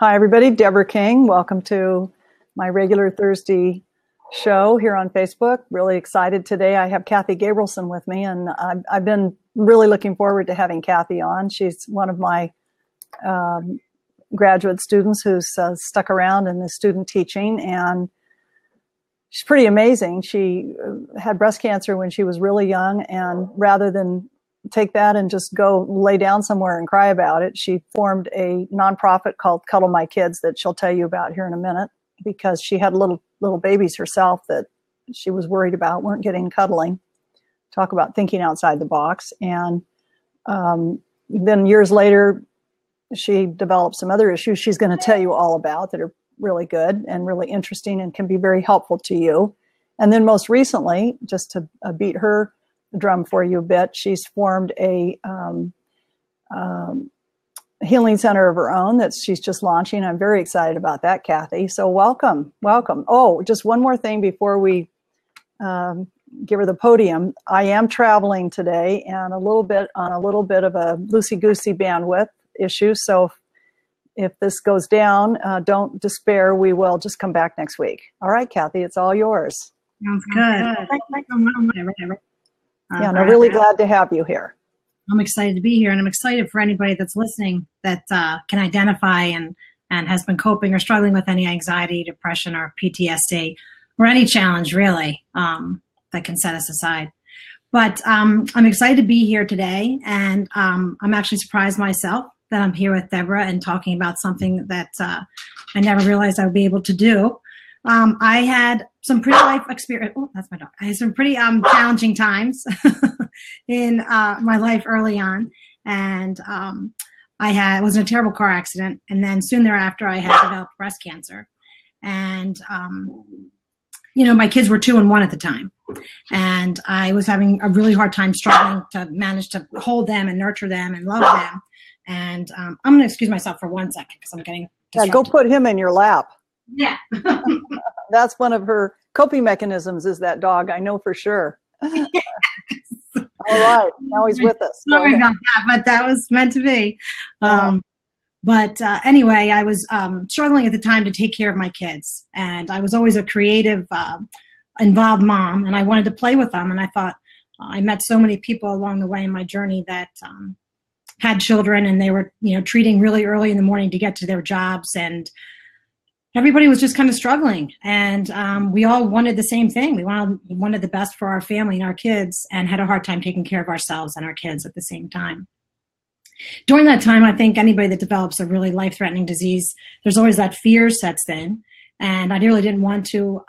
Hi, everybody. Deborah King. Welcome to my regular Thursday show here on Facebook. Really excited today. I have Kathy Gabrielson with me, and I've been really looking forward to having Kathy on. She's one of my graduate students who's stuck around in the student teaching, and she's pretty amazing. She had breast cancer when she was really young, and rather than take that and just go lay down somewhere and cry about it, she formed a nonprofit called Cuddle My Kids that she'll tell you about here in a minute, because she had little babies herself that she was worried about weren't getting cuddling. Talk about thinking outside the box. And then years later, she developed some other issues she's going to tell you all about that are really good and really interesting and can be very helpful to you. And then most recently, just to beat her drum for you a bit, she's formed a healing center of her own that she's just launching. I'm very excited about that, Kathy. So welcome. Oh, just one more thing before we give her the podium. I am traveling today and a little bit of a loosey-goosey bandwidth issue. So if this goes down, don't despair. We will just come back next week. All right, Kathy, it's all yours. Sounds good. Yeah, and I'm really glad to have you here. I'm excited to be here, and I'm excited for anybody that's listening that can identify and has been coping or struggling with any anxiety, depression, or PTSD, or any challenge really that can set us aside. But I'm excited to be here today, and I'm actually surprised myself that I'm here with Deborah and talking about something that I never realized I would be able to do. I had some pretty life experience. Oh, that's my dog. I had some pretty challenging times in my life early on, and I was in a terrible car accident, and then soon thereafter I had developed breast cancer, and my kids were 2 and 1 at the time, and I was having a really hard time struggling to manage to hold them and nurture them and love them. And I'm going to excuse myself for 1 second because I'm getting distracted. Yeah, go put him in your lap. Yeah. That's one of her coping mechanisms, is that dog. I know for sure. Yes. All right. Now he's with us. Sorry about that, but that was meant to be. But anyway, I was struggling at the time to take care of my kids. And I was always a creative, involved mom, and I wanted to play with them. And I thought I met so many people along the way in my journey that had children, and they were, treating really early in the morning to get to their jobs, and everybody was just kind of struggling, and we all wanted the same thing. We wanted the best for our family and our kids, and had a hard time taking care of ourselves and our kids at the same time. During that time, I think anybody that develops a really life-threatening disease, there's always that fear sets in, and I really didn't want to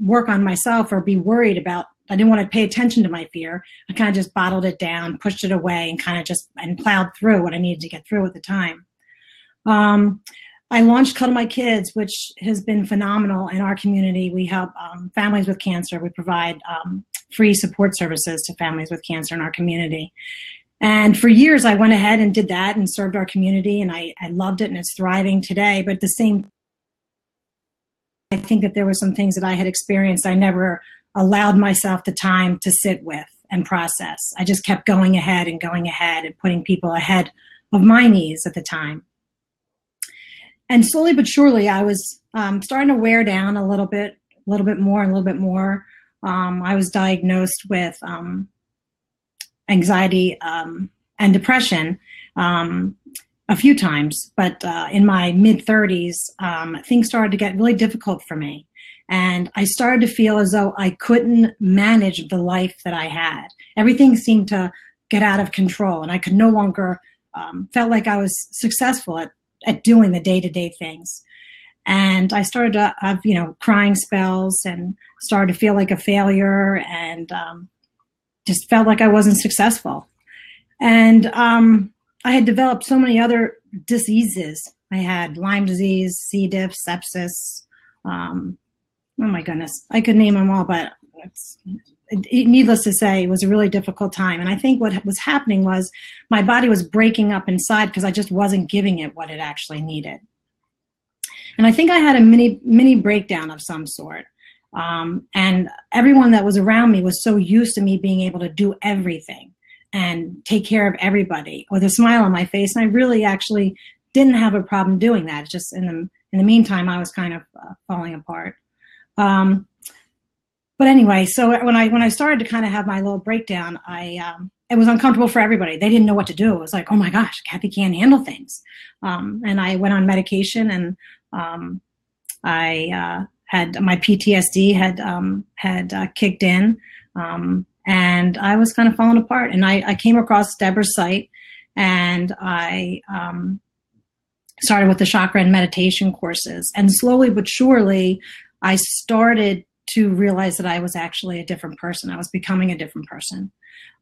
work on myself or be worried about. I didn't want to pay attention to my fear. I kind of just bottled it down, pushed it away, and kind of just plowed through what I needed to get through at the time. I launched Cuddle My Kids, which has been phenomenal in our community. We help families with cancer. We provide free support services to families with cancer in our community. And for years, I went ahead and did that and served our community, and I loved it, and it's thriving today. But at the same, I think that there were some things that I had experienced I never allowed myself the time to sit with and process. I just kept going ahead and putting people ahead of my needs at the time. And slowly but surely, I was starting to wear down a little bit more. I was diagnosed with anxiety and depression a few times, but in my mid-30s, things started to get really difficult for me. And I started to feel as though I couldn't manage the life that I had. Everything seemed to get out of control, and I could no longer felt like I was successful at doing the day-to-day things. And I started to have, crying spells, and started to feel like a failure, and just felt like I wasn't successful. And I had developed so many other diseases. I had Lyme disease, C-Diff, sepsis. Oh my goodness, I could name them all, but needless to say, it was a really difficult time. And I think what was happening was my body was breaking up inside because I just wasn't giving it what it actually needed. And I think I had a mini breakdown of some sort. And everyone that was around me was so used to me being able to do everything and take care of everybody with a smile on my face. And I really actually didn't have a problem doing that. It's just in the meantime, I was kind of falling apart. But anyway, so when I started to kind of have my little breakdown, it was uncomfortable for everybody. They didn't know what to do. It was like, oh my gosh, Kathy can't handle things. And I went on medication, and I had my PTSD had kicked in, and I was kind of falling apart. And I came across Deborah's site, and I started with the chakra and meditation courses. And slowly but surely, I started to realize that I was actually a different person. I was becoming a different person.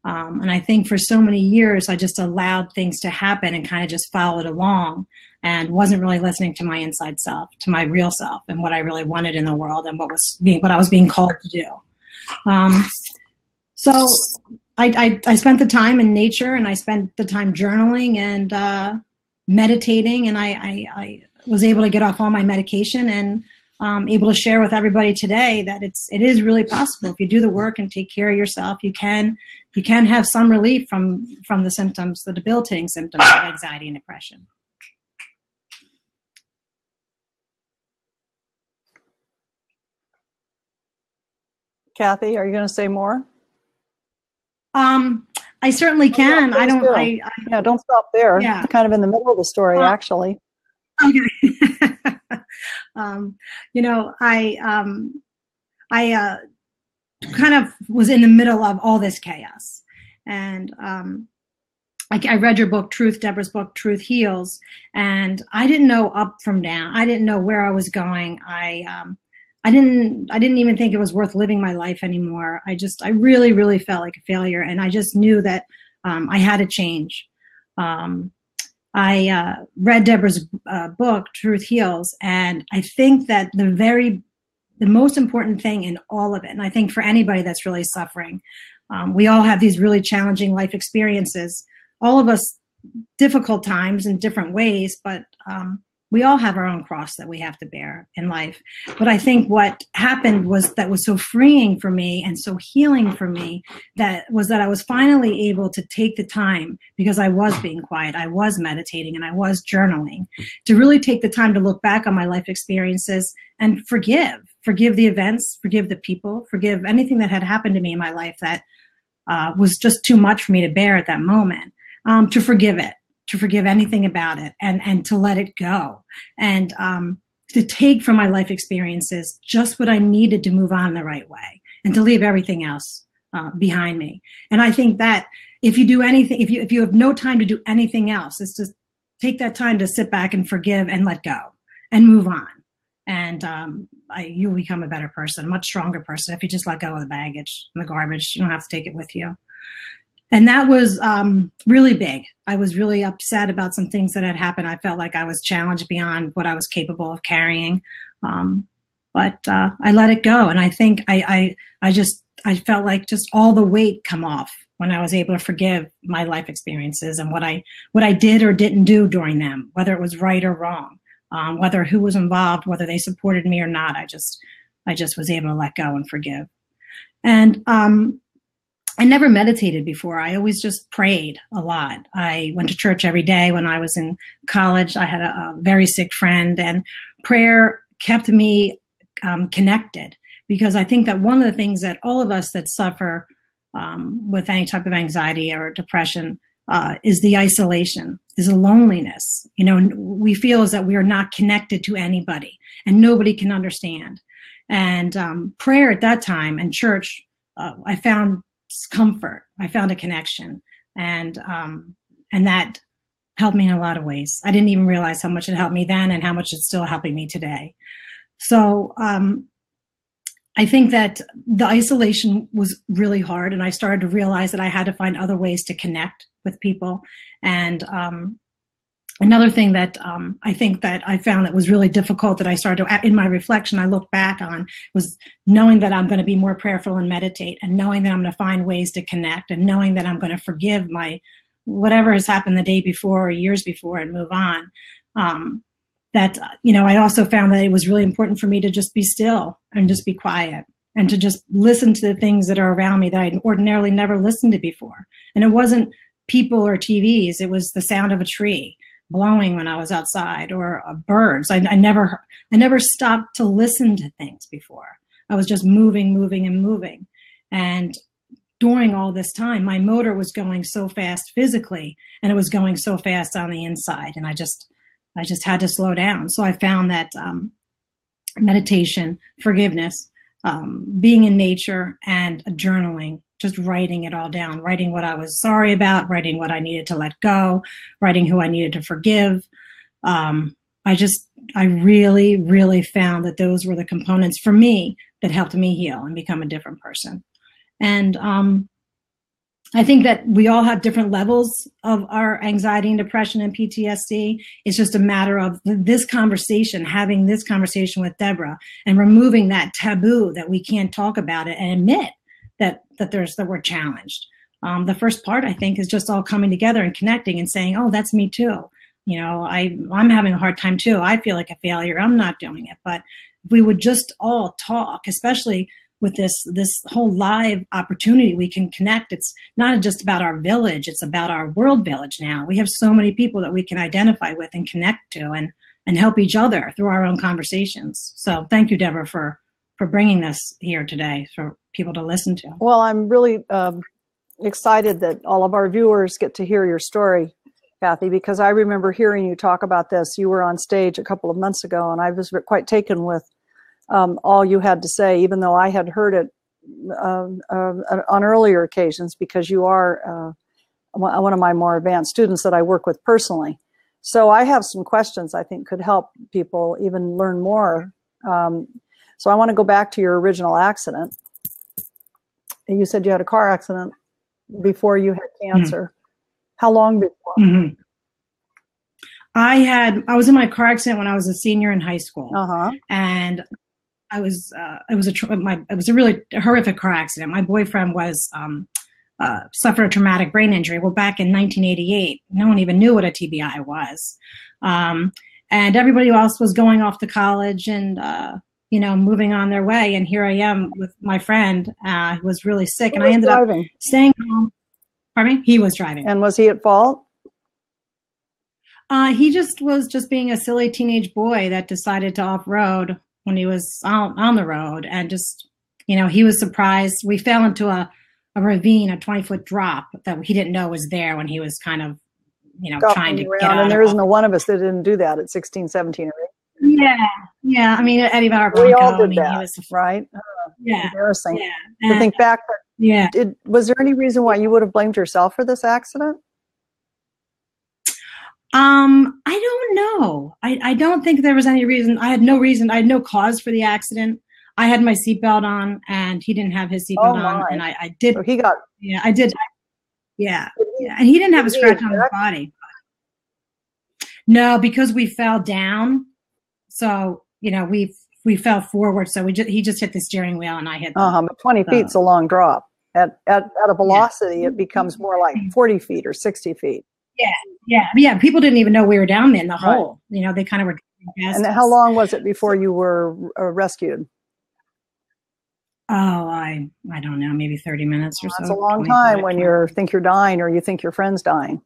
And I think for so many years, I just allowed things to happen and kind of just followed along and wasn't really listening to my inside self, to my real self, and what I really wanted in the world and what I was being called to do. So I spent the time in nature, and I spent the time journaling and meditating, and I was able to get off all my medication and able to share with everybody today that it is really possible. If you do the work and take care of yourself, you can have some relief from the symptoms, the debilitating symptoms of anxiety and depression. Kathy, are you going to say more? I certainly can. Yeah, don't stop there. Yeah. Kind of in the middle of the story, actually. Okay. I kind of was in the middle of all this chaos, and I read your book, Deborah's book, Truth Heals, and I didn't know up from down. I didn't know where I was going. I didn't even think it was worth living my life anymore. I really, really felt like a failure, and I just knew that I had to change. I read Deborah's book, Truth Heals, and I think that the most important thing in all of it, and I think for anybody that's really suffering, we all have these really challenging life experiences, all of us difficult times in different ways, but we all have our own cross that we have to bear in life. But I think what happened was so freeing for me and so healing for me that I was finally able to take the time, because I was being quiet, I was meditating, and I was journaling, to really take the time to look back on my life experiences and forgive the events, forgive the people, forgive anything that had happened to me in my life that was just too much for me to bear at that moment, to forgive it, to forgive anything about it, and to let it go, and to take from my life experiences just what I needed to move on the right way, and to leave everything else behind me. And I think that if you do anything, if you have no time to do anything else, it's just take that time to sit back and forgive and let go and move on. And you'll become a better person, a much stronger person, if you just let go of the baggage and the garbage. You don't have to take it with you. And that was really big. I was really upset about some things that had happened. I felt like I was challenged beyond what I was capable of carrying. But I let it go. And I think I felt like just all the weight come off when I was able to forgive my life experiences and what I did or didn't do during them, whether it was right or wrong, whether who was involved, whether they supported me or not. I just was able to let go and forgive. And I never meditated before. I always just prayed a lot. I went to church every day when I was in college. I had a very sick friend, and prayer kept me connected, because I think that one of the things that all of us that suffer with any type of anxiety or depression is the isolation, is the loneliness. We feel as that we are not connected to anybody and nobody can understand. And prayer at that time and church, I found comfort. I found a connection, and that helped me in a lot of ways. I didn't even realize how much it helped me then and how much it's still helping me today. So I think that the isolation was really hard, and I started to realize that I had to find other ways to connect with people. And another thing that I think that I found that was really difficult, that I started to, in my reflection, I looked back on, was knowing that I'm going to be more prayerful and meditate, and knowing that I'm going to find ways to connect, and knowing that I'm going to forgive whatever has happened the day before or years before and move on. I also found that it was really important for me to just be still and just be quiet and to just listen to the things that are around me that I ordinarily never listened to before. And it wasn't people or TVs. It was the sound of a tree, blowing when I was outside, or birds. I never stopped to listen to things before. I was just moving, moving, and moving. And during all this time, my motor was going so fast physically, and it was going so fast on the inside. And I just had to slow down. So I found that meditation, forgiveness, being in nature, and journaling, just writing it all down, writing what I was sorry about, writing what I needed to let go, writing who I needed to forgive. I really, really found that those were the components for me that helped me heal and become a different person. And I think that we all have different levels of our anxiety and depression and PTSD. It's just a matter of this conversation, having this conversation with Deborah, and removing that taboo that we can't talk about it and admit that we're challenged. The first part, I think, is just all coming together and connecting and saying, oh, that's me too. I'm having a hard time too. I feel like a failure. I'm not doing it. But if we would just all talk, especially with this whole live opportunity, we can connect. It's not just about our village, it's about our world village now. We have so many people that we can identify with and connect to, and help each other through our own conversations. So thank you, Deborah, for bringing this here today for people to listen to. Well, I'm really excited that all of our viewers get to hear your story, Kathy, because I remember hearing you talk about this. You were on stage a couple of months ago, and I was quite taken with all you had to say, even though I had heard it on earlier occasions, because you are one of my more advanced students that I work with personally. So I have some questions I think could help people even learn more. So I want to go back to your original accident. You said you had a car accident before you had cancer. Mm-hmm. How long before? Mm-hmm. I was in my car accident when I was a senior in high school, and it was a really horrific car accident. My boyfriend suffered a traumatic brain injury. Well, back in 1988, no one even knew what a TBI was, and everybody else was going off to college and moving on their way. And here I am with my friend who was really sick, and I ended up staying home. Pardon me? He was driving. And was he at fault? He was just being a silly teenage boy that decided to off-road when he was on the road, and just, he was surprised. We fell into a ravine, a 20-foot drop that he didn't know was there when he was kind of, trying to get out. And there isn't a one of us that didn't do that at 16, 17, or 18. Yeah. I mean, Eddie Bauer, we all did that, right? Embarrassing. Yeah. To think back. Yeah. Was there any reason why you would have blamed yourself for this accident? I don't know. I don't think there was any reason. I had no reason. I had no cause for the accident. I had my seatbelt on, and he didn't have his seatbelt on, and I did. So he got. Yeah, I did. Yeah, and he didn't have a scratch on his body. No, because we fell down. So we fell forward. So he just hit the steering wheel, and I hit. But 20 feet's a long drop. At a velocity, it becomes more like 40 feet or 60 feet. Yeah. People didn't even know we were down there in the hole. They kind of were. And how long was it before you were rescued? Oh, I don't know, maybe 30 minutes or so. That's a long time when you think you're dying, or you think your friend's dying.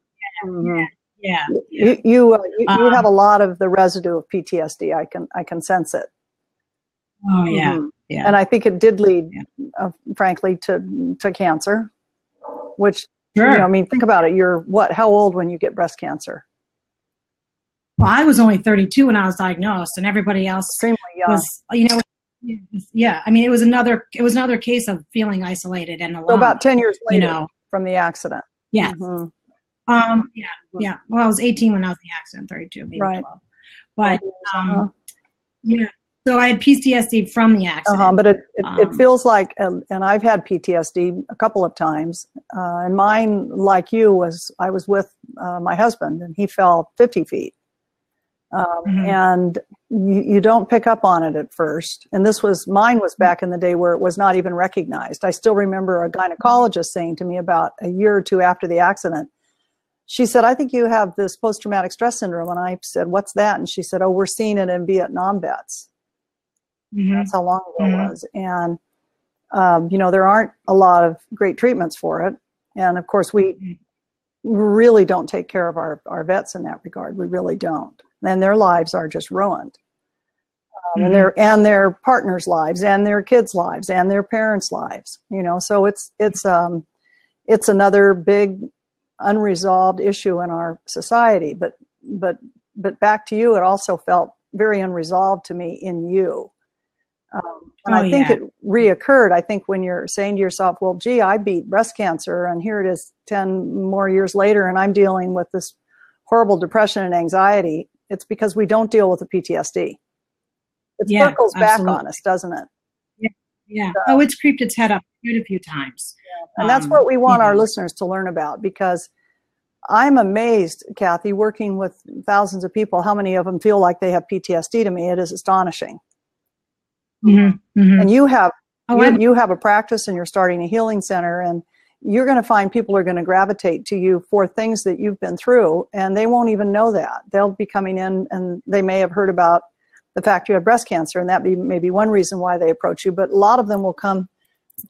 Yeah. You have a lot of the residue of PTSD. I can sense it. Oh yeah. Yeah. And I think it did lead, frankly, to cancer, which. Sure. Think about it. You're how old when you get breast cancer? Well, I was only 32 when I was diagnosed, and everybody else extremely young. Was, yeah. I mean, it was another case of feeling isolated and alone. So about 10 years later from the accident. Yeah. Mm-hmm. Yeah. Well, I was 18 when I was in the accident, 32, maybe 12. But yeah. So I had PTSD from the accident. But it feels like, and I've had PTSD a couple of times, and mine, like you, I was with my husband, and he fell 50 feet. And you don't pick up on it at first. And mine was back in the day where it was not even recognized. I still remember a gynecologist saying to me about a year or two after the accident, she said, I think you have this post-traumatic stress syndrome. And I said, what's that? And she said, oh, we're seeing it in Vietnam vets. That's how long ago it was. And, there aren't a lot of great treatments for it. And of course, we really don't take care of our vets in that regard. We really don't. And their lives are just ruined. And their partners' lives, and their kids' lives, and their parents' lives. You know, so it's another big unresolved issue in our society. But back to you, it also felt very unresolved to me in you. And I think it reoccurred. I think when you're saying to yourself, well, gee, I beat breast cancer, and here it is 10 more years later, and I'm dealing with this horrible depression and anxiety. It's because we don't deal with the PTSD. It circles back on us, doesn't it? Yeah. So, it's creeped its head up quite a few times. Yeah. And that's what we want our listeners to learn about, because I'm amazed, Kathy, working with thousands of people, how many of them feel like they have PTSD. To me, it is astonishing. And you have you have a practice, and you're starting a healing center, and you're going to find people are going to gravitate to you for things that you've been through, and they won't even know that. They'll be coming in, and they may have heard about the fact you have breast cancer, and that may be one reason why they approach you. But a lot of them will come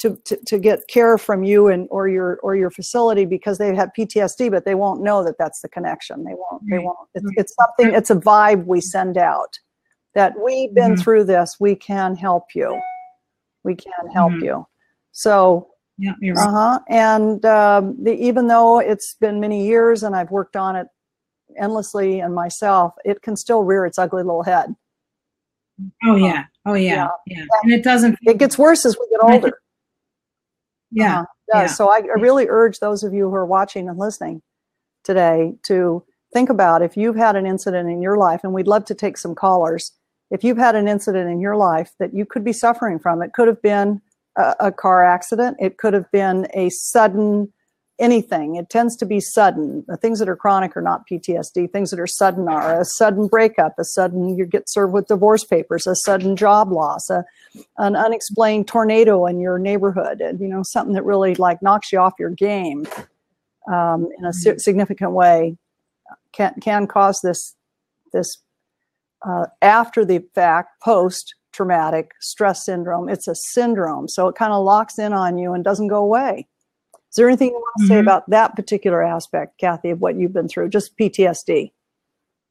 to get care from you or your facility because they have PTSD, but they won't know that that's the connection. They won't. It's something. It's a vibe we send out that we've been through this. We can help you. We can help you. So. Yeah, you're right. And even though it's been many years and I've worked on it endlessly and myself, it can still rear its ugly little head. Oh yeah. And it doesn't. It gets worse as we get older. Yeah. So I really urge those of you who are watching and listening today to think about if you've had an incident in your life, and we'd love to take some callers. If you've had an incident in your life that you could be suffering from, it could have been a car accident. It could have been a sudden anything. It tends to be sudden. The things that are chronic are not PTSD. Things that are sudden are a sudden breakup, a sudden you get served with divorce papers, a sudden job loss, an unexplained tornado in your neighborhood, and something that really like knocks you off your game in a significant way can cause this after the fact post-traumatic stress syndrome. It's a syndrome, so it kind of locks in on you and doesn't go away. Is there anything you want to say about that particular aspect, Kathy, of what you've been through, just PTSD?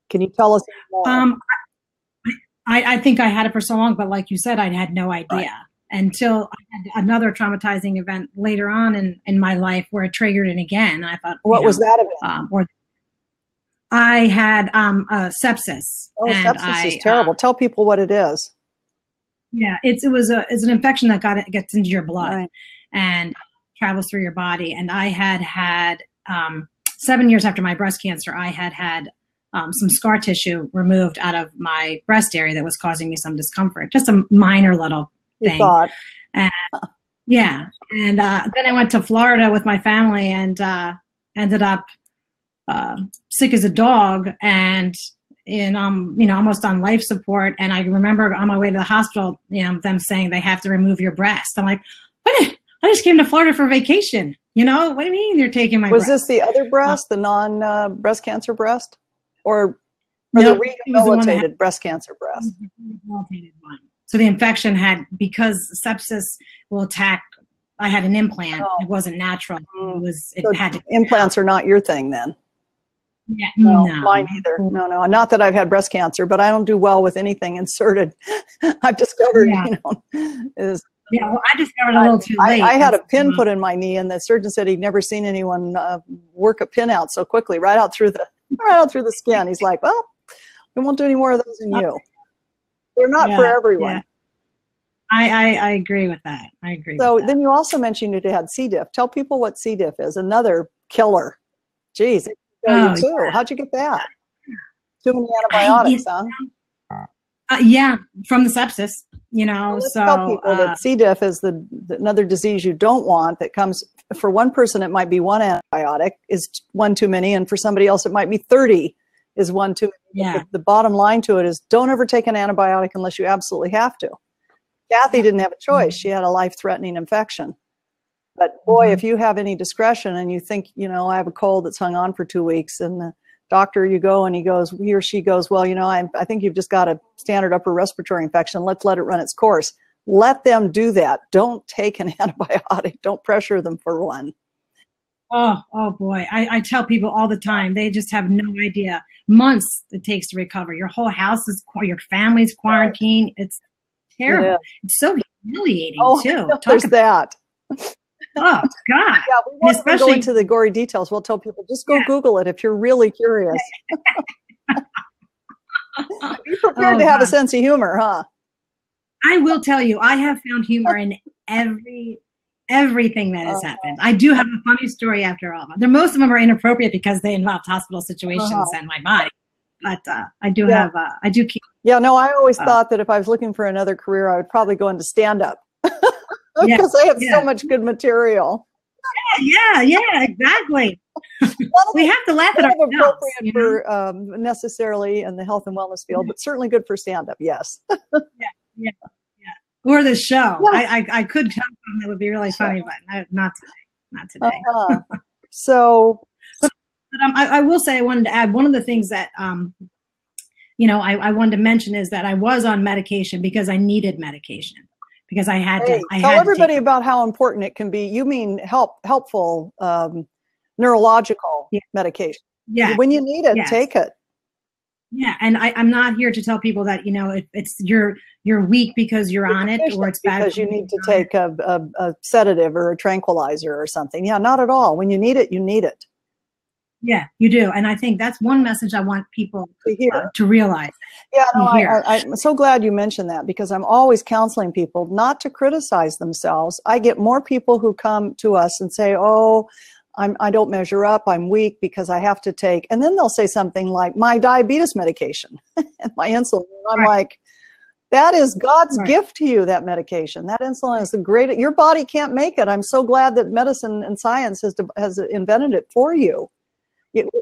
Can you tell us more? I think I had it for so long, but like you said, I had no idea until I had another traumatizing event later on in my life where it triggered it again. I thought, what was that event? I had sepsis. Oh, sepsis is terrible. Tell people what it is. Yeah, it's an infection that gets into your blood and travels through your body. And I had 7 years after my breast cancer, I had some scar tissue removed out of my breast area that was causing me some discomfort. Just a minor little thing. And, and then I went to Florida with my family and ended up sick as a dog and in almost on life support. And I remember on my way to the hospital, them saying they have to remove your breast. I'm like, what? I just came to Florida for vacation. What do you mean you're taking my breast? Was this the other breast, the non breast cancer breast, or the rehabilitated breast cancer breast? The rehabilitated one. So the infection because sepsis will attack. I had an implant. It wasn't natural. Implants are not your thing then. Yeah, no, mine either. No. Not that I've had breast cancer, but I don't do well with anything inserted. I've discovered, well, I discovered a little too late. I had a pin put in my knee, and the surgeon said he'd never seen anyone work a pin out so quickly, right out through the skin. He's like, well, we won't do any more of those in you. They're not for everyone. Yeah. I agree with that. I agree. So then you also mentioned you had C-Diff. Tell people what C-Diff is. Another killer. Jeez. How'd you get that? Too many antibiotics, huh? From the sepsis, Let's tell people that C. diff is another disease you don't want that comes, for one person it might be one antibiotic is one too many, and for somebody else it might be 30 is one too many. Yeah. The bottom line to it is don't ever take an antibiotic unless you absolutely have to. Kathy didn't have a choice. She had a life-threatening infection. But boy, if you have any discretion and you think, I have a cold that's hung on for 2 weeks, and the doctor, you go and he or she goes, well, I think you've just got a standard upper respiratory infection. Let's let it run its course. Let them do that. Don't take an antibiotic. Don't pressure them for one. Oh boy. I tell people all the time, they just have no idea. Months it takes to recover. Your whole house is, your family's quarantined. It's terrible. Yeah. It's so humiliating too. There's that. Oh God. Yeah, we won't go into the gory details. We'll tell people, just go Google it if you're really curious. Be prepared to have a sense of humor, huh? I will tell you, I have found humor in everything that has happened. I do have a funny story after all. Most of them are inappropriate because they involved hospital situations and my body. But I do have, I do keep. Yeah, no, I always thought that if I was looking for another career, I would probably go into stand-up because I have so much good material. Yeah, exactly. We have to laugh at ourselves. Appropriate for necessarily in the health and wellness field, but certainly good for stand-up. Yes. Yeah. Or the show. I could tell them that would be really funny, but not today. So, but I will say, I wanted to add one of the things that I wanted to mention is that I was on medication because I needed medication, because I had to. Tell everybody about how important it can be. You mean helpful neurological medication. Yeah. When you need it, take it. Yeah, and I'm not here to tell people that it's you're weak because you're on it, or it's bad because you need to take a sedative or a tranquilizer or something. Yeah, not at all. When you need it, you need it. Yeah, you do, and I think that's one message I want people to realize. Yeah, no, I'm so glad you mentioned that, because I'm always counseling people not to criticize themselves. I get more people who come to us and say, "Oh, I don't measure up. I'm weak because I have to take," and then they'll say something like my diabetes medication and my insulin. And I'm like, that is God's gift to you, that medication. That insulin is the greatest. Your body can't make it. I'm so glad that medicine and science has invented it for you.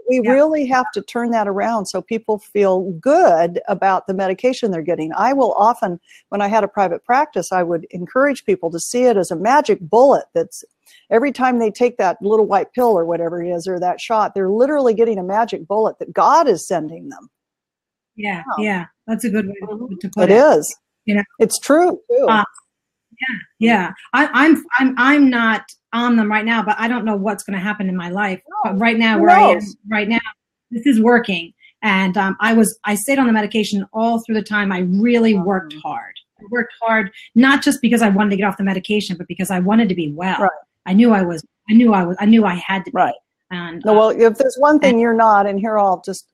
We really have to turn that around so people feel good about the medication they're getting. I will often, when I had a private practice, I would encourage people to see it as a magic bullet that's every time they take that little white pill or whatever it is, or that shot, they're literally getting a magic bullet that God is sending them. Yeah, that's a good way to put it. It is. It's true too. I'm not on them right now, but I don't know what's going to happen in my life. But right now, where I am right now, this is working. And I stayed on the medication all through the time. I really worked hard. I worked hard, not just because I wanted to get off the medication, but because I wanted to be well. Right. I knew I had to be. Right. And well, if there's one thing you're not, and here I'll just,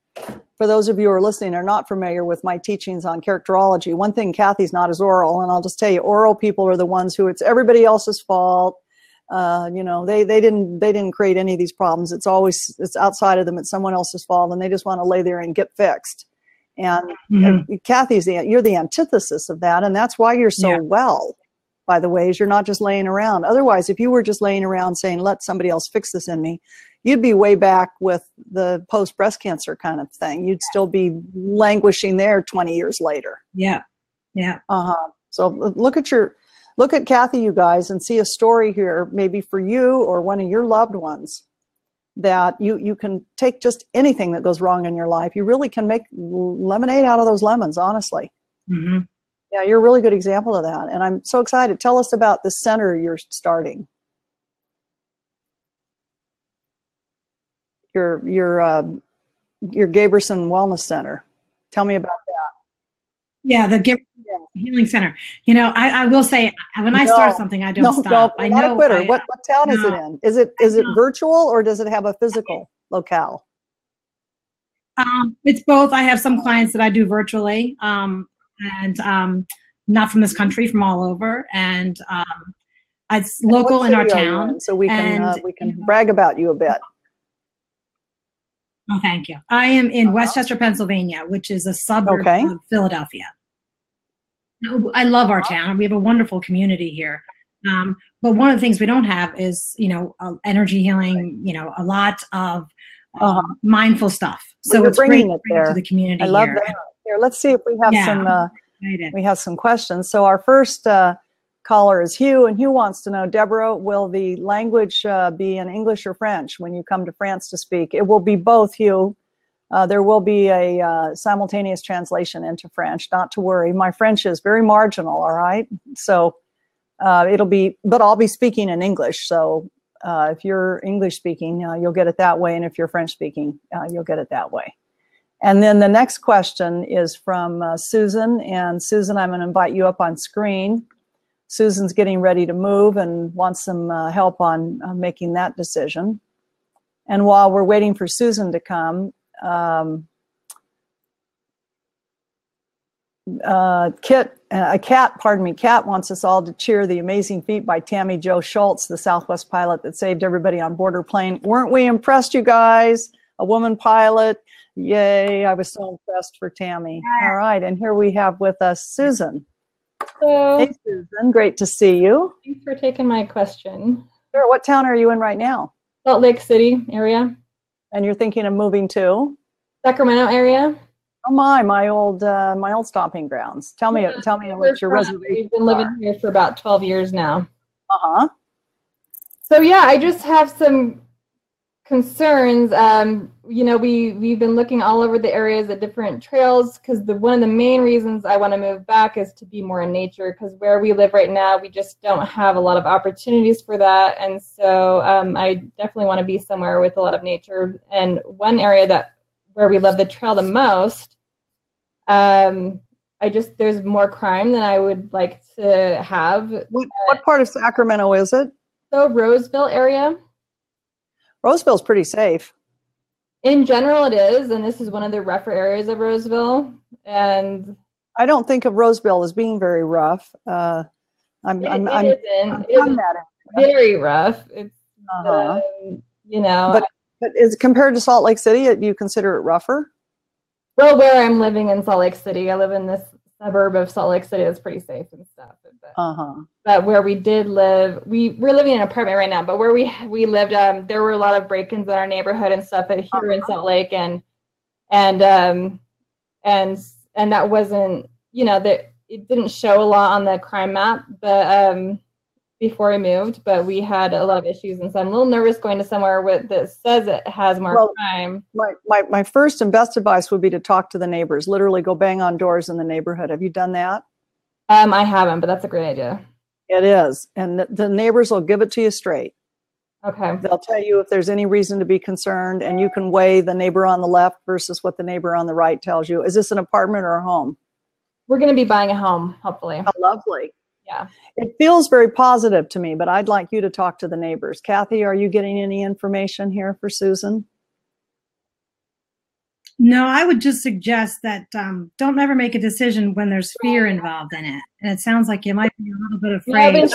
for those of you who are listening are not familiar with my teachings on characterology, one thing Kathy's not is oral, and I'll just tell you, oral people are the ones who it's everybody else's fault. They didn't create any of these problems. It's outside of them. It's someone else's fault, and they just want to lay there and get fixed. And Kathy's you're the antithesis of that, and that's why you're so well. By the way, is you're not just laying around. Otherwise, if you were just laying around saying, "Let somebody else fix this in me," you'd be way back with the post-breast cancer kind of thing. You'd still be languishing there 20 years later. Yeah. So look at Kathy, you guys, and see a story here, maybe for you or one of your loved ones, that you can take just anything that goes wrong in your life. You really can make lemonade out of those lemons, honestly. Mm-hmm. Yeah, you're a really good example of that. And I'm so excited. Tell us about the center you're starting. Your Gabrielson Wellness Center. Tell me about that. Yeah, the Gabrielson Healing Center. I will say, when I start something, I don't stop. I know. Quitter. What town is it in? Is it virtual, or does it have a physical locale? It's both. I have some clients that I do virtually, and not from this country, from all over, and it's local in our town. So we can brag about you a bit. Oh, thank you. I am in Westchester, Pennsylvania, which is a suburb of Philadelphia. I love our town. We have a wonderful community here. But one of the things we don't have is, energy healing, a lot of mindful stuff. So it's great to bring it to the community. I love that. Here, let's see if we have some questions. So our first caller is Hugh, and Hugh wants to know, Deborah, will the language be in English or French when you come to France to speak? It will be both, Hugh. There will be a simultaneous translation into French, not to worry. My French is very marginal, all right? So but I'll be speaking in English. So If you're English speaking, you'll get it that way. And if you're French speaking, you'll get it that way. And then the next question is from Susan. And Susan, I'm going to invite you up on screen. Susan's getting ready to move and wants some help on making that decision. And while we're waiting for Susan to come, Kat wants us all to cheer the amazing feat by Tammy Jo Schultz, the Southwest pilot that saved everybody on Border Plane. Weren't we impressed, you guys? A woman pilot. Yay, I was so impressed for Tammy. All right, and here we have with us Susan. Hello. Hey, Susan, great to see you. Thanks for taking my question. Sure, what town are you in right now? Salt Lake City area. And you're thinking of moving to? Sacramento area. Oh my old stomping grounds. Tell me what your reservation. We've been living here for about 12 years now. Uh-huh. So yeah, I just have some concerns. You know, we've been looking all over the areas at different trails because one of the main reasons I want to move back is to be more in nature, because where we live right now, we just don't have a lot of opportunities for that. And so I definitely want to be somewhere with a lot of nature. And one area where we love the trail the most, there's more crime than I would like to have. What part of Sacramento is it? So Roseville area. Roseville's pretty safe. In general, it is, and this is one of the rougher areas of Roseville. And I don't think of Roseville as being very rough. It isn't very rough. It's you know. But is compared to Salt Lake City, you consider it rougher? Well, where I'm living in Salt Lake City, I live in this suburb of Salt Lake City that's pretty safe and stuff. But where we did live, we're living in an apartment right now, but where we lived, there were a lot of break-ins in our neighborhood and stuff here in Salt Lake, and that wasn't, you know, that it didn't show a lot on the crime map, but before we moved, but we had a lot of issues, and so I'm a little nervous going to somewhere that says it has more crime. My first and best advice would be to talk to the neighbors. Literally go bang on doors in the neighborhood. Have you done that? I haven't, but that's a great idea. It is, and the neighbors will give it to you straight. Okay. They'll tell you if there's any reason to be concerned, and you can weigh the neighbor on the left versus what the neighbor on the right tells you. Is this an apartment or a home? We're going to be buying a home, hopefully. Oh, lovely. Yeah. It feels very positive to me, but I'd like you to talk to the neighbors. Kathy, are you getting any information here for Susan? No, I would just suggest that don't ever make a decision when there's fear involved in it. And it sounds like you might be a little bit afraid.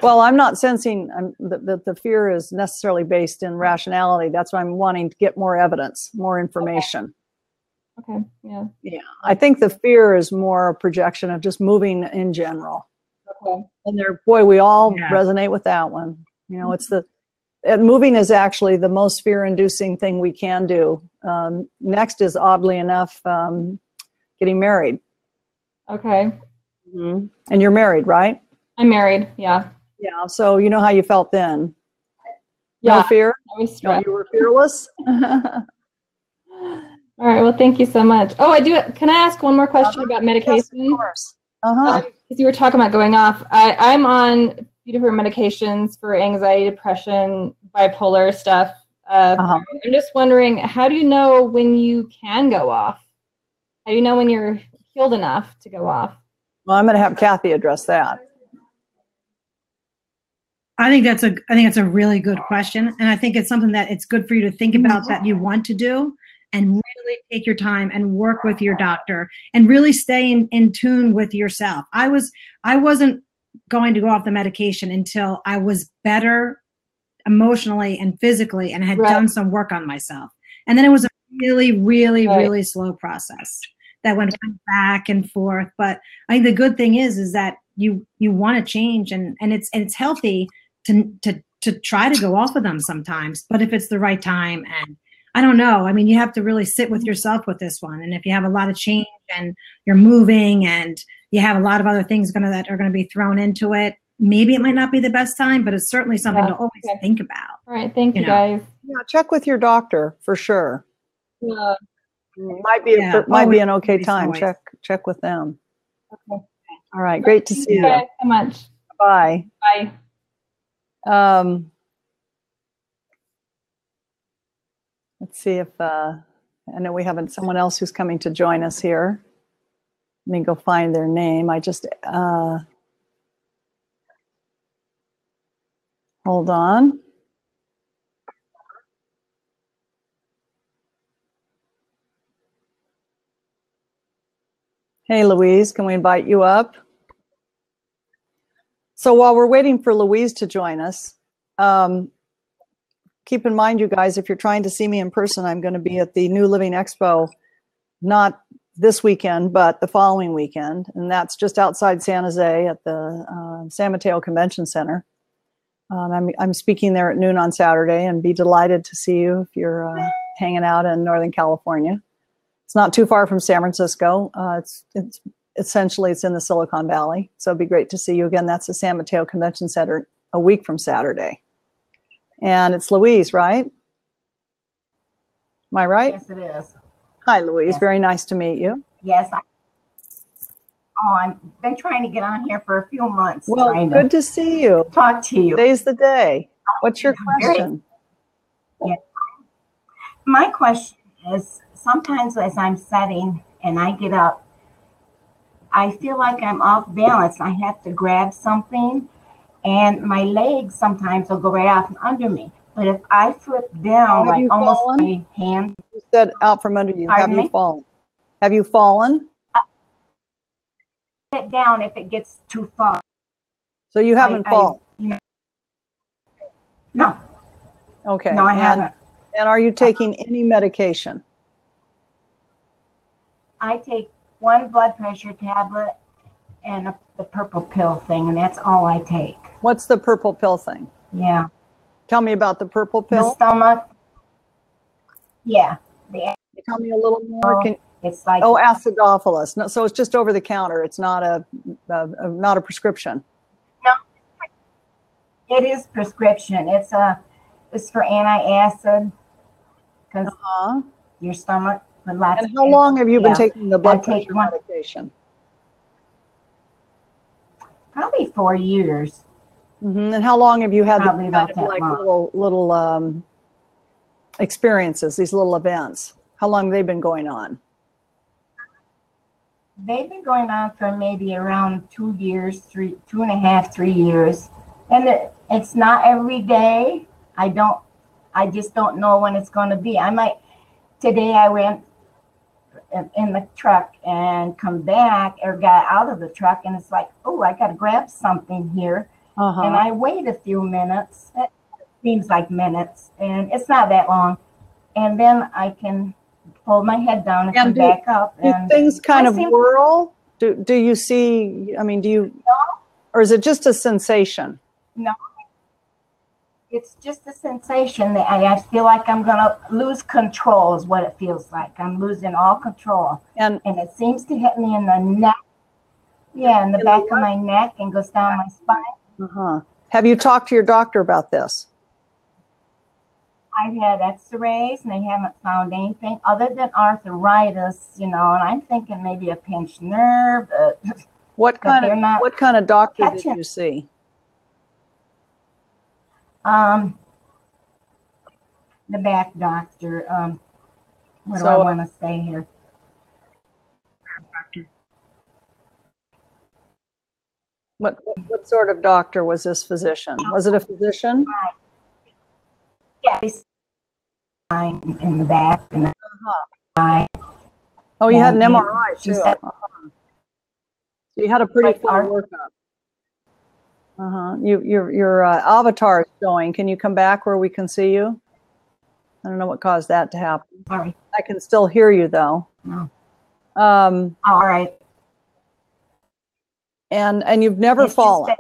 Well, I'm not sensing that the fear is necessarily based in rationality. That's why I'm wanting to get more evidence, more information. Okay. Yeah. Yeah. I think the fear is more a projection of just moving in general. Okay. And we all resonate with that one. You know, moving is actually the most fear-inducing thing we can do. Next is, oddly enough, getting married. Okay. Mm-hmm. And you're married, right? I'm married. Yeah. Yeah. So you know how you felt then. Yeah. No fear? I was stressed. You were fearless? All right. Well, thank you so much. Oh, I do. Can I ask one more question about medication? Yes, of course. Because you were talking about going off. I'm on a few different medications for anxiety, depression, bipolar stuff. I'm just wondering, how do you know when you can go off? How do you know when you're healed enough to go off? Well, I'm going to have Kathy address that. I think that's a really good question, and I think it's something that it's good for you to think about that you want to do, and really take your time and work with your doctor and really stay in tune with yourself. I wasn't going to go off the medication until I was better emotionally and physically and had done some work on myself. And then it was a really, really, really slow process that went back and forth. But I think the good thing is that you want to change, and it's healthy to try to go off of them sometimes, but if it's the right time. And I don't know, I mean, you have to really sit with yourself with this one. And if you have a lot of change and you're moving and you have a lot of other things that are going to be thrown into it, maybe it might not be the best time, but it's certainly something to always think about. All right. Thank you guys. Yeah. Check with your doctor for sure. Yeah. Might be an okay time. Check with them. Okay. All right. Great to see you. Thank you guys so much. Bye. Bye. Let's see if, I know we have someone else who's coming to join us here. Let me go find their name. I just, hold on. Hey, Louise, can we invite you up? So while we're waiting for Louise to join us, keep in mind, you guys, if you're trying to see me in person, I'm going to be at the New Living Expo, not this weekend, but the following weekend. And that's just outside San Jose at the San Mateo Convention Center. I'm speaking there at noon on Saturday, and be delighted to see you if you're hanging out in Northern California. It's not too far from San Francisco. It's essentially it's in the Silicon Valley. So it'd be great to see you again. That's the San Mateo Convention Center a week from Saturday. And it's Louise, right? Am I right? Yes, it is. Hi, Louise. Yes. Very nice to meet you. Yes. I've been trying to get on here for a few months. Well, good to see you. Talk to you. Today's the day. What's your question? Yeah. My question is, sometimes as I'm setting and I get up, I feel like I'm off balance. I have to grab something, and my legs sometimes will go right out from under me. But if I flip down, like almost my hand. You said out from under you. Pardon Have you me? fallen? Have you fallen? It down if it gets too far. So you haven't fallen? No. Okay. No, I haven't. And are you taking any medication? I take one blood pressure tablet and the purple pill thing, and that's all I take. What's the purple pill thing? Yeah. Tell me about the purple The pill. stomach. Yeah. Tell me a little more. It's like acidophilus. No, so it's just over the counter. It's not not a prescription. No, it is prescription. It's for antacid because your stomach. And how long have you been taking the blood pressure medication? Probably 4 years. Mm-hmm. And how long have you had Probably about that like long. little experiences, these little events? How long have they been going on? They've been going on for maybe around 2 years, 2.5, 3 years. And it's not every day. I just don't know when it's going to be. Today I went in the truck and come back or got out of the truck, and it's like, oh, I got to grab something here. And I wait a few minutes. It seems like minutes, and it's not that long. And then I can hold my head down and come back up. Do things kind of whirl? Do you see, do you, or is it just a sensation? No. It's just a sensation that I feel like I'm going to lose control is what it feels like. I'm losing all control. And it seems to hit me in the neck. Yeah, in the back of my neck and goes down my spine. Have you talked to your doctor about this? I've had x-rays and they haven't found anything other than arthritis, and I'm thinking maybe a pinched nerve. What kind of doctor did you see? The back doctor. What do I want to say here? What sort of doctor was this physician? Was it a physician? Yeah, in the back. And oh, you had an MRI too. So you had a pretty full workup. Your avatar is showing. Can you come back where we can see you? I don't know what caused that to happen. Sorry. I can still hear you though. No. All right. And you've never fallen.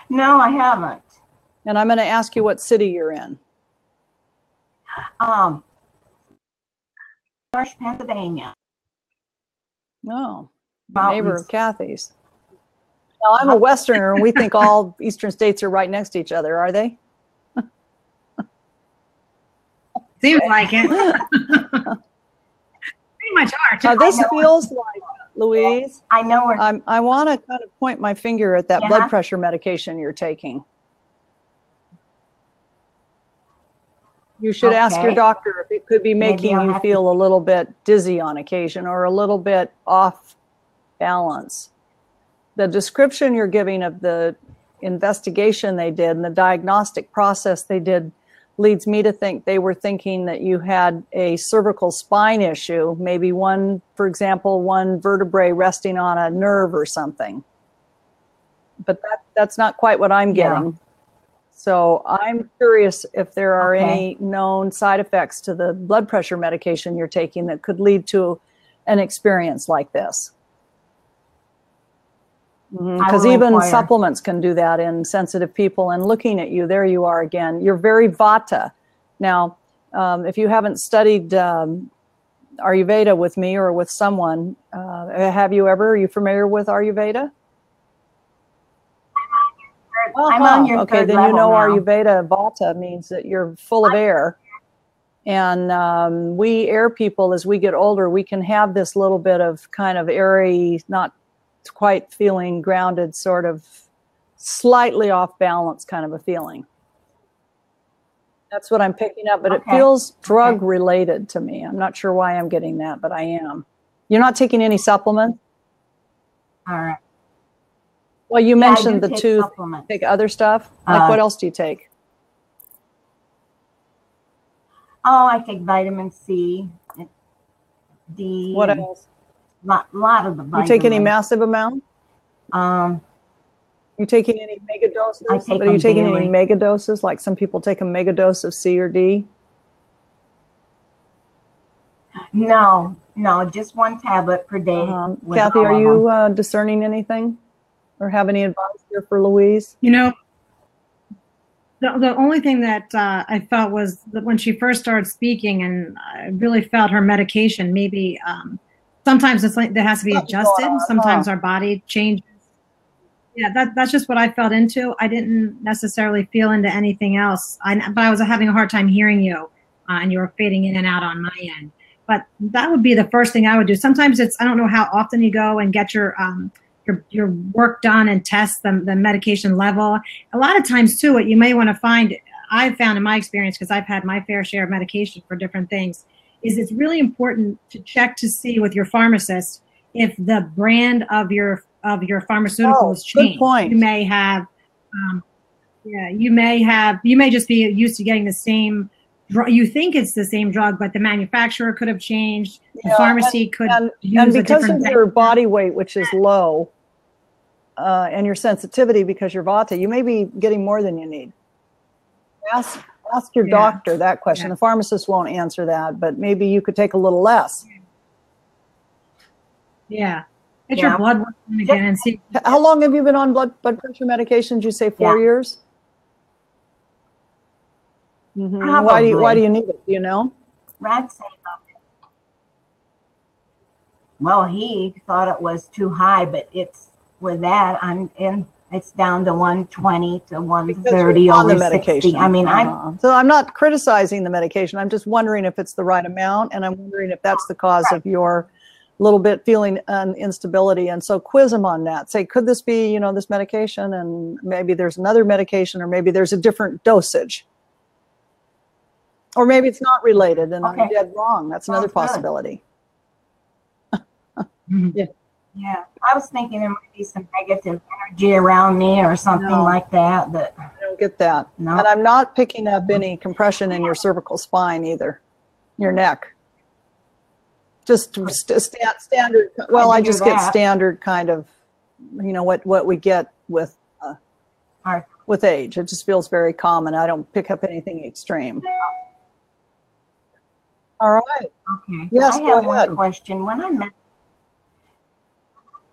No, I haven't. And I'm going to ask you what city you're in. Pennsylvania. No, Mountains. Neighbor of Kathy's. Now, I'm a Westerner, and we think all Eastern states are right next to each other, are they? Seems like it. Pretty much are. This feels like Louise, I know where. I want to kind of point my finger at that Yeah. blood pressure medication you're taking. You should ask your Okay. doctor if it could be Maybe making I'll you have feel a little bit dizzy on occasion or a little bit off balance. The description you're giving of the investigation they did and the diagnostic process they did leads me to think they were thinking that you had a cervical spine issue, maybe one, for example, one vertebrae resting on a nerve or something. But that's not quite what I'm getting. Yeah. So I'm curious if there are Okay. any known side effects to the blood pressure medication you're taking that could lead to an experience like this. Because even inquire. supplements can do that in sensitive people. And looking at you, there you are again. You're very Vata. Now, if you haven't studied Ayurveda with me or with someone, are you familiar with Ayurveda? I'm on your okay, third then you level know now. Ayurveda Vata means that you're full of air. And we air people, as we get older, we can have this little bit of kind of airy, not quite feeling grounded, sort of slightly off balance kind of a feeling. That's what I'm picking up, but it feels drug related to me. I'm not sure why I'm getting that, but I am. You're not taking any supplements? All right. Well, you mentioned the take tooth. supplements. Take other stuff? Like what else do you take? Oh, I take vitamin C, D. What else? Lot of the vitamins. You take any massive amount? You taking any mega doses? I take But are you them taking daily. any mega doses? Like some people take a mega dose of C or D? No, just one tablet per day. with Kathy, all are of you them. discerning anything? Or have any advice here for Louise? You know, the only thing that I felt was that when she first started speaking, and I really felt her medication, maybe sometimes it's like that has to be Something's adjusted. going on, Sometimes our body changes. Yeah, that's just what I felt into. I didn't necessarily feel into anything else. But I was having a hard time hearing you, and you were fading in and out on my end. But that would be the first thing I would do. Sometimes I don't know how often you go and get your work done and test the medication level. A lot of times too, what you may want to find, I've found in my experience, because I've had my fair share of medication for different things, is it's really important to check to see with your pharmacist if the brand of your pharmaceuticals change. Good point. You may have, you may just be used to getting the same drug. You think it's the same drug, but the manufacturer could have changed. The pharmacy could use and a because different of your body weight, which is low, and your sensitivity because you're Vata, you may be getting more than you need. Ask your doctor that question. The pharmacist won't answer that, but maybe you could take a little less. Yeah. Get your blood work done again and see. How long have you been on blood pressure medication? Did you say 4 years? Why do you need it? Do you know? Rad say about it. Well, he thought it was too high, but it's with that it's down to 120 to 130 on the over medication. 60. I mean, so I'm not criticizing the medication. I'm just wondering if it's the right amount, and I'm wondering if that's the cause of your little bit feeling instability. And so quiz them on that. Say, could this be, this medication, and maybe there's another medication, or maybe there's a different dosage. Or maybe it's not related and I'm dead wrong. That's another possibility. Yeah, I was thinking there might be some negative energy around me or something like that. But I don't get that. No. And I'm not picking up any compression in your cervical spine either, your neck. Just standard. Well, I just get standard kind of, what we get with age. It just feels very common. I don't pick up anything extreme. All right. Okay. Yes, I go have ahead. one question. When I'm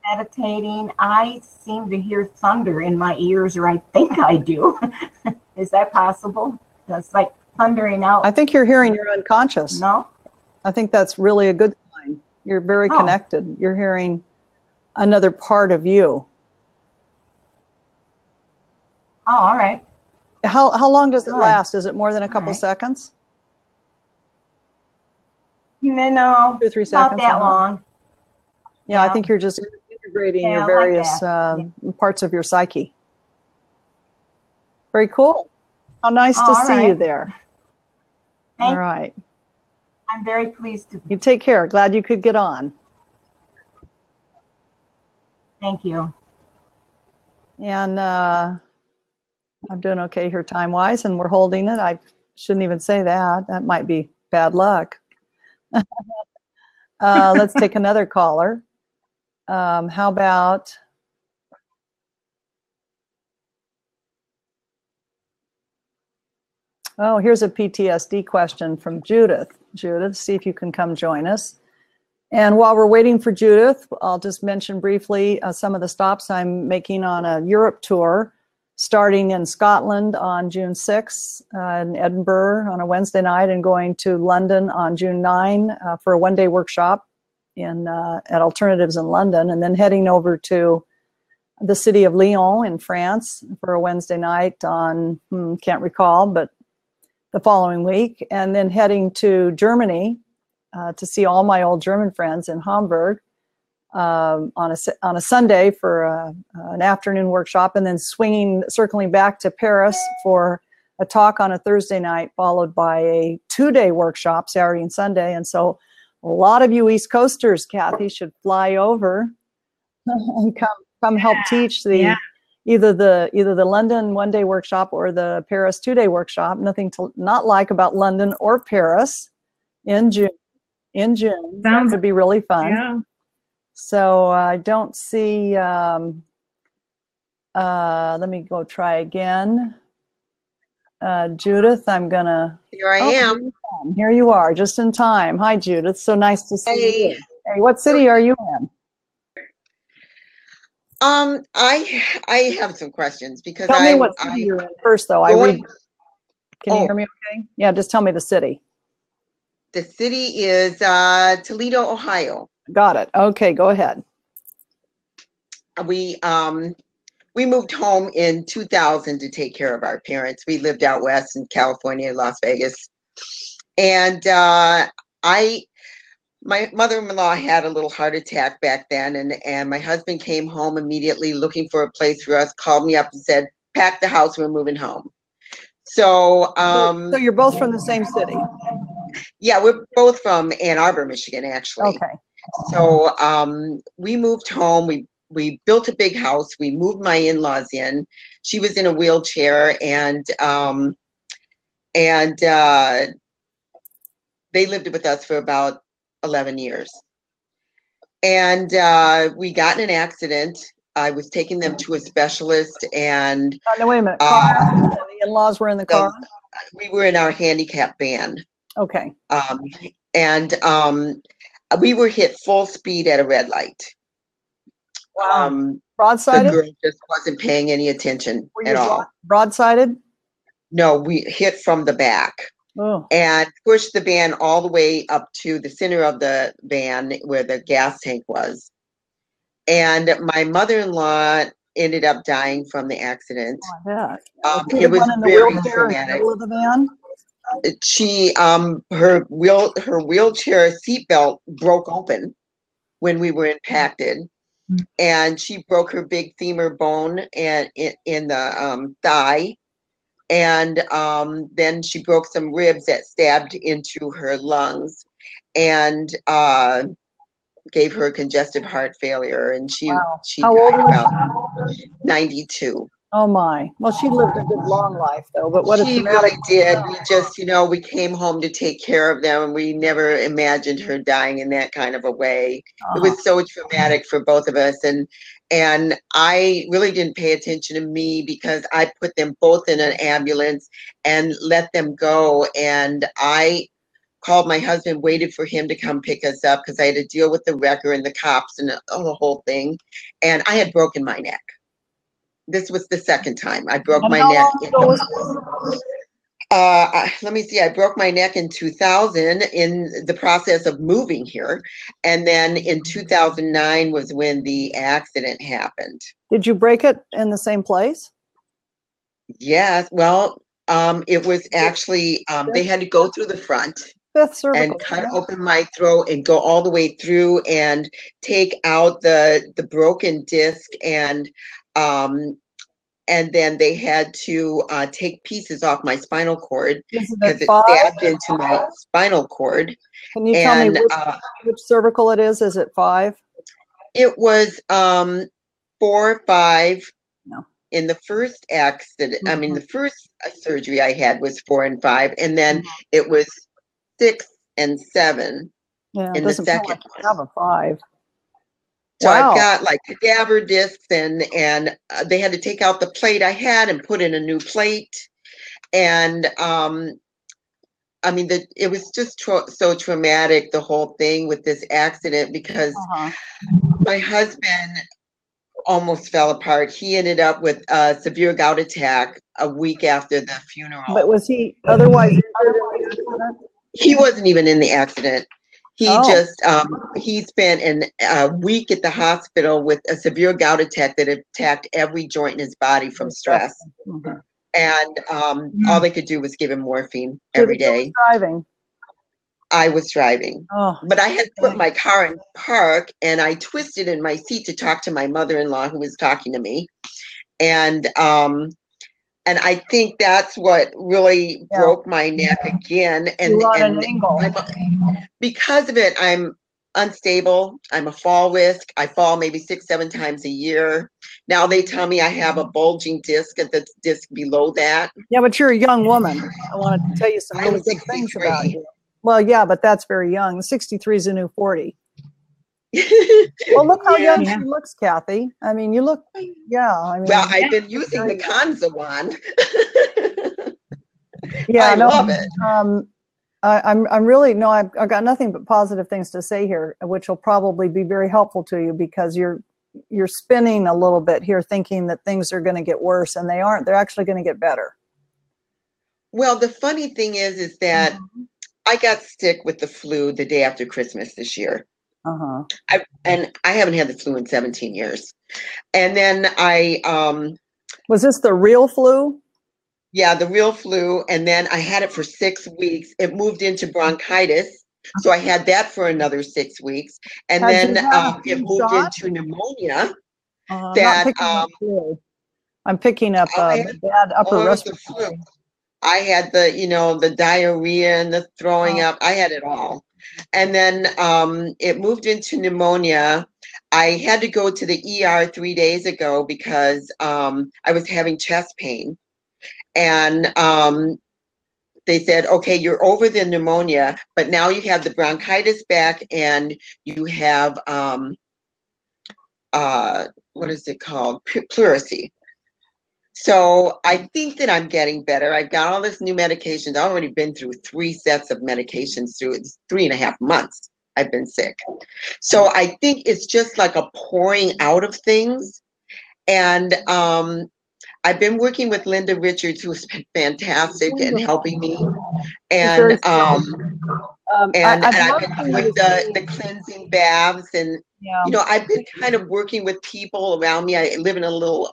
meditating, I seem to hear thunder in my ears, or I think I do. Is that possible? That's like thundering out. I think you're hearing your unconscious. No? I think that's really a good sign. You're very connected. You're hearing another part of you. Oh, all right. How long does it last? Is it more than a couple seconds? No, 2 or 3 not seconds. that long. Yeah, I think you're just integrating Yeah, your I like various that. parts of your psyche. Very cool. How nice Oh, to all see you right. there. All right. I'm very pleased to. You take care. Glad you could get on. Thank you. And I'm doing okay here time-wise, and we're holding it. I shouldn't even say that. That might be bad luck. Let's take another caller. How about... Oh, here's a PTSD question from Judith. Judith, see if you can come join us. And while we're waiting for Judith, I'll just mention briefly some of the stops I'm making on a Europe tour, starting in Scotland on June 6th, in Edinburgh on a Wednesday night, and going to London on June 9 for a one-day workshop at Alternatives in London, and then heading over to the city of Lyon in France for a Wednesday night on, can't recall, but the following week, and then heading to Germany to see all my old German friends in Hamburg on a Sunday for an afternoon workshop, and then circling back to Paris for a talk on a Thursday night, followed by a 2-day workshop, Saturday and Sunday. And so a lot of you East Coasters, Kathy, should fly over and come help teach either the London one-day workshop or the Paris 2-day workshop. Nothing to not like about London or Paris in June. That would be really fun. Yeah. So I don't see, let me go try again. Judith, I'm gonna. Here I am. Here you are, just in time. Hi, Judith. So nice to see you. Hey, what city are you in? I have some questions because Tell me what city you're in first, though. Can you hear me okay? Yeah, just tell me the city. The city is Toledo, Ohio. Got it. Okay, go ahead. We moved home in 2000 to take care of our parents. We lived out west in California, Las Vegas, and my mother-in-law had a little heart attack back then, and my husband came home immediately looking for a place for us, called me up and said, pack the house, we're moving home. So you're both from the same city? Yeah, we're both from Ann Arbor, Michigan, actually. Okay. So we moved home. We built a big house. We moved my in-laws in. She was in a wheelchair, and they lived with us for about 11 years. And we got in an accident. I was taking them to a specialist, and no, wait a minute. The in-laws were in the car? We were in our handicap van. Okay. We were hit full speed at a red light. Wow. Broadsided? The girl just wasn't paying any attention at all. Broadsided? No, we hit from the back. Oh. And pushed the van all the way up to the center of the van where the gas tank was. And my mother-in-law ended up dying from the accident. Oh, it was very traumatic. In the middle of the van? She her wheelchair seatbelt broke open when we were impacted, and she broke her big femur bone and in the thigh, and then she broke some ribs that stabbed into her lungs, and gave her congestive heart failure, and she How old was about 92. Oh my. Well, she lived a good long life though, but what she really did. We just, we came home to take care of them, and we never imagined her dying in that kind of a way. It was so traumatic for both of us, and I really didn't pay attention to me because I put them both in an ambulance and let them go, and I called my husband, waited for him to come pick us up because I had to deal with the wrecker and the cops and the whole thing, and I had broken my neck. This was the second time I broke my neck. Let me see. I broke my neck in 2000 in the process of moving here. And then in 2009 was when the accident happened. Did you break it in the same place? Yes. Well, it was actually, they had to go through the front Fifth cervical. And cut open my throat and go all the way through and take out the broken disc, and then they had to take pieces off my spinal cord because it stabbed into my spinal cord. Can you tell me which cervical it is? Is it 5? It was 4 or 5. No. In the first accident, I mean, the first surgery I had was 4 and 5, and then it was 6 and 7 in the second one. Have a 5. So I've got like cadaver discs, and they had to take out the plate I had and put in a new plate. And I mean, it was just so traumatic, the whole thing with this accident, because my husband almost fell apart. He ended up with a severe gout attack a week after the funeral. But was he otherwise? He wasn't even in the accident. He just he spent a week at the hospital with a severe gout attack that attacked every joint in his body from stress. And all they could do was give him morphine every day. Driving. I was driving, but I had put my car in park, and I twisted in my seat to talk to my mother-in-law, who was talking to me, and I think that's what really broke my neck again. And because of it, I'm unstable. I'm a fall risk. I fall maybe 6-7 times a year. Now they tell me I have a bulging disc at the disc below that. Yeah, but you're a young woman. I want to tell you some really good things about you. Well, yeah, but that's very young. 63 is a new 40. Well, look how young she looks, Kathy. I mean, you look, I mean, well, I've been using the Kanza one. I love it. I'm really, I've got nothing but positive things to say here, which will probably be very helpful to you, because you're spinning a little bit here, thinking that things are going to get worse, and they aren't. They're actually going to get better. Well, the funny thing is that I got sick with the flu the day after Christmas this year. And I haven't had the flu in 17 years. And then was this the real flu? Yeah, the real flu. And then I had it for 6 weeks. It moved into bronchitis. So I had that for another 6 weeks. And then it moved into pneumonia. I'm picking up bad upper respiratory. I had the diarrhea and the throwing up. I had it all. And then it moved into pneumonia. I had to go to the ER 3 days ago because I was having chest pain. And they said, okay, you're over the pneumonia, but now you have the bronchitis back, and you have, what is it called? Pleurisy. So I think that I'm getting better. I've got all this new medications. I've already been through 3 sets of medications through 3.5 months. I've been sick. So I think it's just like a pouring out of things. And I've been working with Linda Richards, who's been fantastic and helping me. And I've been with the cleansing baths, and I've been kind of working with people around me. I live in a little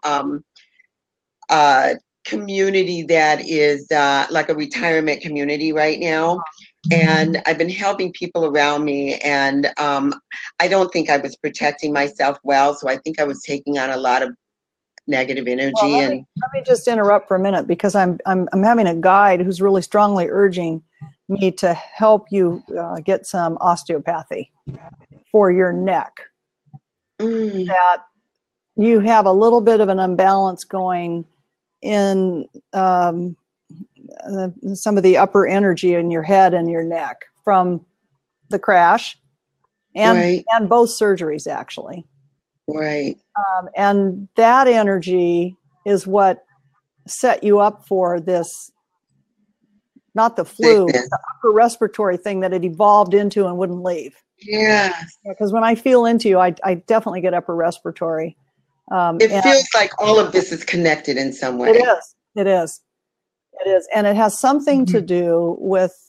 community that is like a retirement community right now. And I've been helping people around me, and I don't think I was protecting myself well. So I think I was taking on a lot of negative energy. Well, let me just interrupt for a minute, because I'm having a guide who's really strongly urging me to help you get some osteopathy for your neck. That you have a little bit of an imbalance going in some of the upper energy in your head and your neck from the crash and both surgeries, actually. Right. And that energy is what set you up for this, not the flu, but the upper respiratory thing that it evolved into and wouldn't leave. Yeah. Because when I feel into you, I definitely get upper respiratory. It feels like all of this is connected in some way. It is. And it has something to do with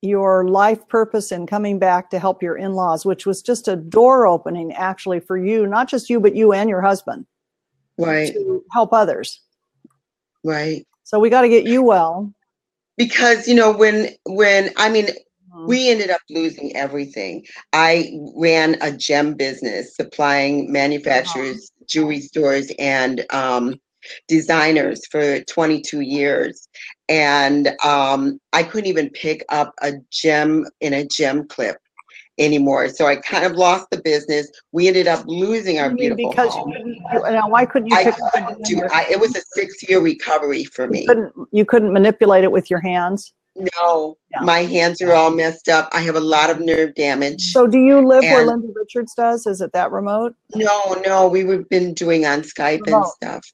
your life purpose in coming back to help your in-laws, which was just a door opening actually for you, not just you, but you and your husband. Right. To help others. Right. So we got to get you well. Because, when we ended up losing everything. I ran a gem business supplying manufacturers, jewelry stores, and designers for 22 years. And I couldn't even pick up a gem in a gem clip anymore. So I kind of lost the business. We ended up losing our beautiful because home. Why couldn't you pick up it was a 6-year recovery for me. You couldn't manipulate it with your hands? No, my hands are all messed up. I have a lot of nerve damage. So do you live where Linda Richards does? Is it that remote? No, we've been doing on Skype and stuff.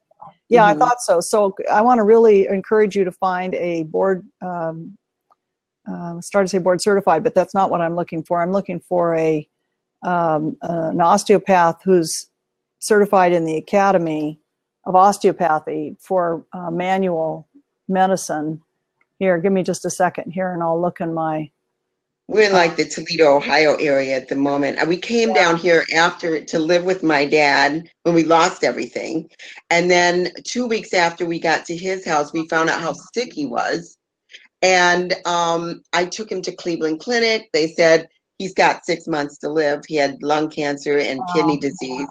Yeah, I thought so. So I want to really encourage you to find a board, start to say board certified, but that's not what I'm looking for. I'm looking for an osteopath who's certified in the Academy of Osteopathy for manual medicine. Here, give me just a second here, and I'll look in my... We're in like the Toledo, Ohio area at the moment. We came down here after to live with my dad when we lost everything. And then 2 weeks after we got to his house, we found out how sick he was. And I took him to Cleveland Clinic. They said he's got 6 months to live. He had lung cancer and kidney disease.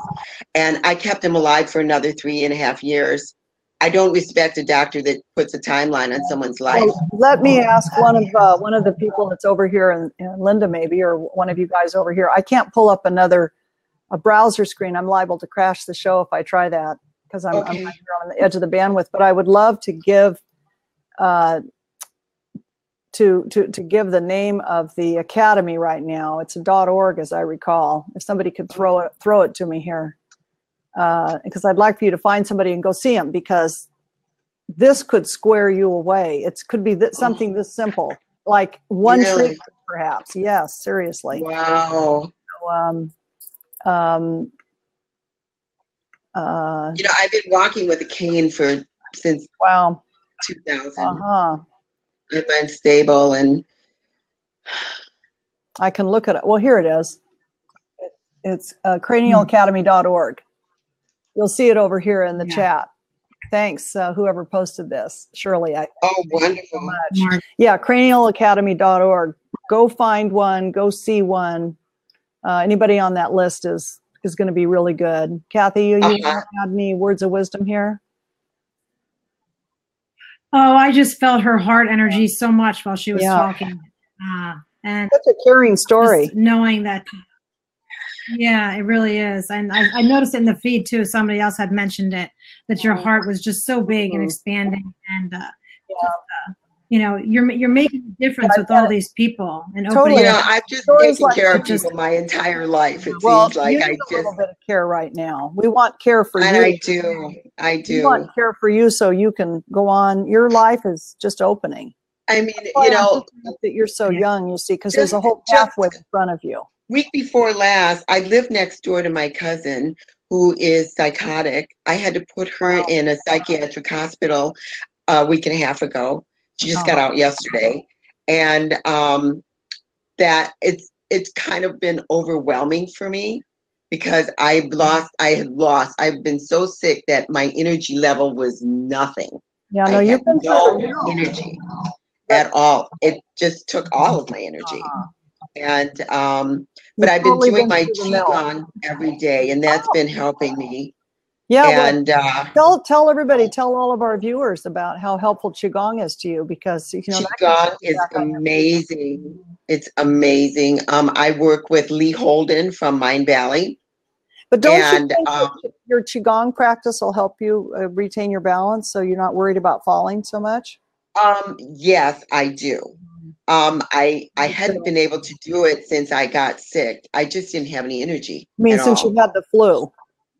And I kept him alive for another 3.5 years. I don't respect a doctor that puts a timeline on someone's life. Well, let me ask one of the people that's over here, and Linda maybe, or one of you guys over here. I can't pull up a browser screen. I'm liable to crash the show if I try that because I'm right here on the edge of the bandwidth. But I would love to give to give the name of the academy right now. It's .org, as I recall. If somebody could throw it to me here. Because I'd like for you to find somebody and go see them, because this could square you away. It could be something this simple, like one treatment, perhaps. Yes, seriously. Wow. So, I've been walking with a cane since 2000. I've been stable, and I can look at it. Well, here it is. It's cranialacademy.org. You'll see it over here in the chat. Thanks, whoever posted this. Shirley, wonderful. So much. Yeah, cranialacademy.org. Go find one. Go see one. Anybody on that list is going to be really good. Kathy, you want to add any words of wisdom here? Oh, I just felt her heart energy so much while she was talking. And such a caring story. Knowing that. Yeah, it really is. And I noticed it in the feed too. Somebody else had mentioned it, that your heart was just so big and expanding. And, you're making a difference with all these people. And totally. I've just taken care of people my entire life. It seems like you need a little bit of care right now. We want care for you. I do. We want care for you so you can go on. Your life is just opening. I mean, that you're so young, you see, because there's a whole pathway in front of you. Week before last, I lived next door to my cousin who is psychotic. I had to put her in a psychiatric hospital a week and a half ago. She just got out yesterday. And that it's kind of been overwhelming for me because I've been so sick that my energy level was nothing. Yeah, no, you've been no energy at all. It just took all of my energy. And but I've been doing my Qigong every day, and that's been helping me. Yeah, and tell everybody, tell all of our viewers about how helpful Qigong is to you, because Qigong is amazing. It's amazing. I work with Lee Holden from Mind Valley. But don't you think that your Qigong practice will help you retain your balance, so you're not worried about falling so much? Yes, I do. I hadn't been able to do it since I got sick. I just didn't have any energy. I mean, since you had the flu.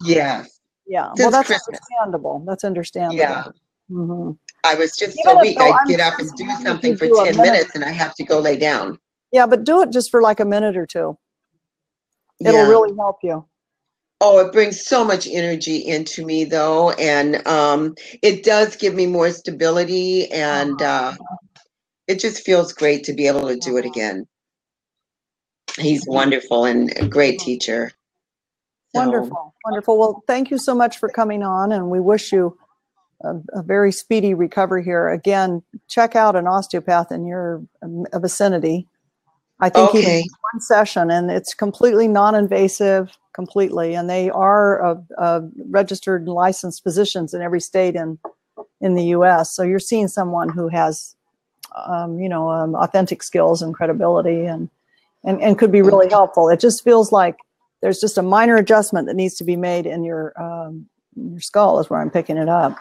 Yes. Yeah. Since well, that's Christmas. Understandable. That's understandable. Yeah. Mm-hmm. I was just so weak. I'd get up and do something for 10 minutes and I have to go lay down. Yeah, but do it just for like a minute or two. It'll really help you. Oh, it brings so much energy into me, though, and it does give me more stability, and it just feels great to be able to do it again. He's wonderful and a great teacher. Wonderful, wonderful. Well, thank you so much for coming on, and we wish you a very speedy recovery here. Again, check out an osteopath in your vicinity. I think Okay. even one session, and it's completely non-invasive, completely. And they are registered and licensed physicians in every state in the U.S. So you're seeing someone who has, authentic skills and credibility, and could be really helpful. It just feels like there's just a minor adjustment that needs to be made in your skull, is where I'm picking it up.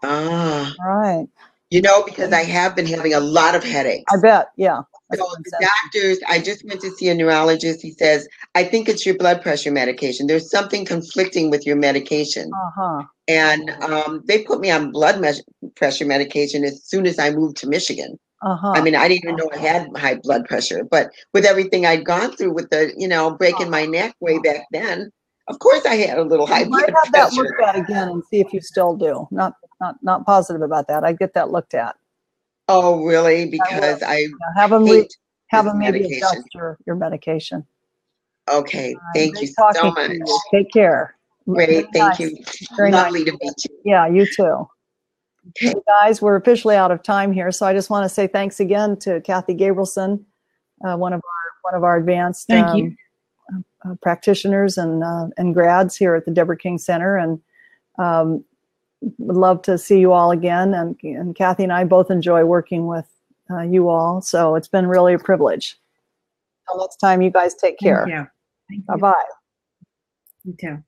Ah. All right. Because I have been having a lot of headaches. I bet. Yeah. So the doctors, I just went to see a neurologist. He says, I think it's your blood pressure medication. There's something conflicting with your medication. Uh-huh. And they put me on blood pressure medication as soon as I moved to Michigan. Uh-huh. I mean, I didn't even know I had high blood pressure. But with everything I'd gone through with the, breaking my neck way back then, of course I had a little high blood pressure. I'd have that looked at again and see if you still do. Not positive about that. I'd get that looked at. Oh, really? Because I have them maybe medication. adjust your medication. Okay. Thank you so much. Take care. Great. Thank you. Very Lovely to meet you. Yeah, you too. Okay, guys, we're officially out of time here, so I just want to say thanks again to Kathy Gabrielson, one of our advanced practitioners and grads here at the Deborah King Center, and would love to see you all again. And Kathy and I both enjoy working with you all, so it's been really a privilege. Until next time, you guys take care. Thank you. Bye-bye. You too.